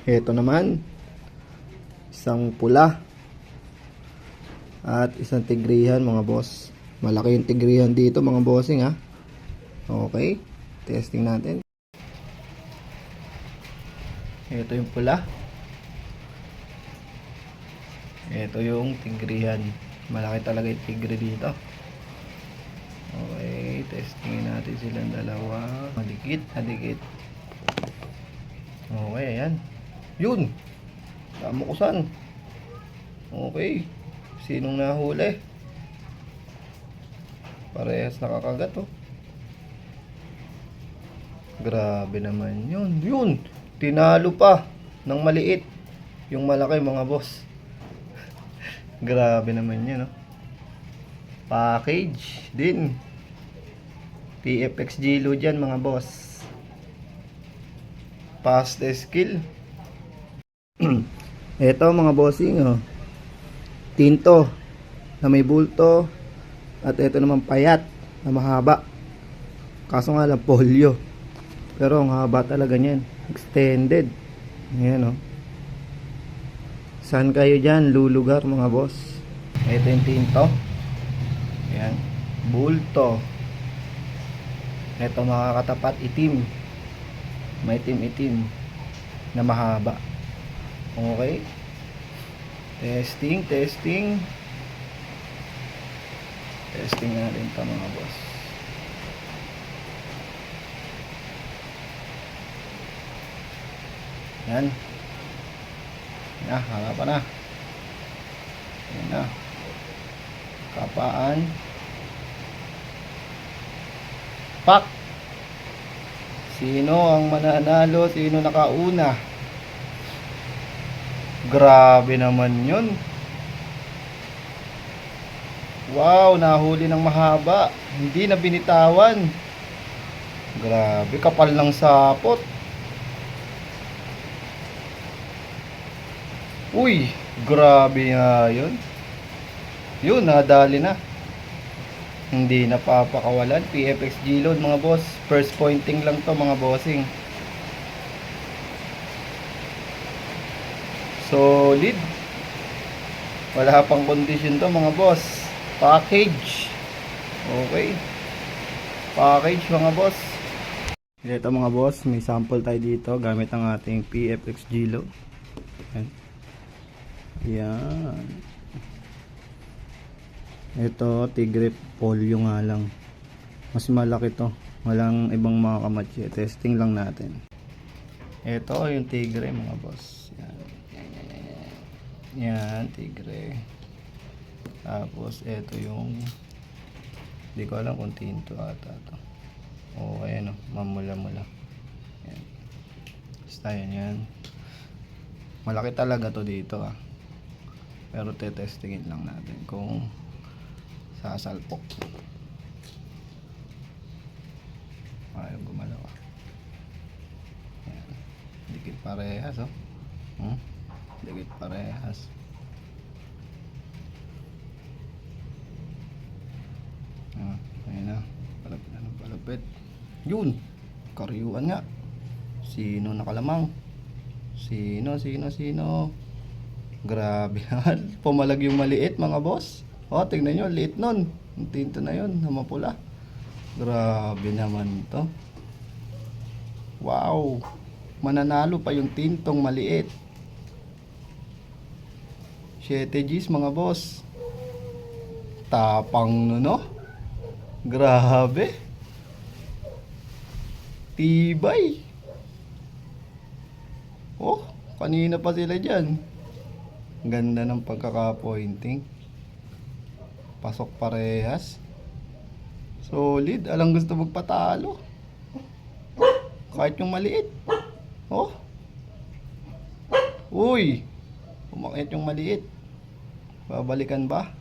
Ito naman, isang pula at isang tigrihan mga boss. Malaki yung tigrihan dito mga bossing ha. Okay, testing natin. Ito yung pula. Ito yung tigrihan. Malaki talaga yung tigre dito. Okay, testing natin silang dalawa. Madikit, madikit. Okay, ayan. Yun. Tamukusan. Okay. Sinong nahuli? Parehas nakakagat oh. Grabe naman yun. Yun. Tinalo pa ng maliit. Yung malaki mga boss. Grabe naman yun oh. Package din. PFX Gilo dyan mga boss. Fast skill. Ito mga bossing oh. Tinto na may bulto. At ito naman payat na mahaba. Kaso nga lang polio. Pero ang haba talaga niyan. Extended. Ayan oh. Saan kayo dyan lulugar mga boss? Ito yung tinto. Ayan. Bulto. Ito mga katapat itim. May itim-itim na mahaba. Okay. Testing, testing. Testing natin ito mga boss. Yan. Harapan na. Yan na. Kapaan. Pak. Sino ang mananalo? Sino nakauna? Grabe naman yun. Wow, nahuli ng mahaba. Hindi na binitawan. Grabe, kapal ng sapot. Uy, grabe nga yun. Yun, nadali na. Hindi napapakawalan. PFX Gilo mga boss. First pointing lang to mga bossing. Solid. Wala pang condition to mga boss. Package. Okay. Package mga boss. Ito mga boss, may sample tayo dito gamit ang ating PFX Gilo. Yan. Ito, tigre polio nga lang. Mas malaki to. Walang ibang mga kamatsi. Testing lang natin. Ito yung tigre mga boss. Yan. Yan, tigre. Tapos ito yung hindi ko alam kung tinto ata to. O ayan o, mamula-mula. Yan. Basta yan. Malaki talaga to dito ah. Pero tetestingin lang natin kung sasalpok. Ayaw gumalaw ah. Yan. Dikit parehas oh. Dikit parehas. Ayun na. Palapit na ng palapit. Yun. Karyuan nga. Sino nakalamang? Sino? Grabe yan. Pumalag yung maliit mga boss. O, tignan nyo. Liit nun. Yung tinto na yun. Na mapula. Grabe naman to. Wow. Mananalo pa yung tintong maliit. 7 Gs mga boss. Tapang no no. Grabe. Tibay. Oh, kanina pa sila dyan. Ganda ng pagkaka-pointing. Pasok parehas. Solid. Alang gusto magpatalo. Kahit yung maliit. Oh. Uy. Umakit yung maliit. Babalikan ba?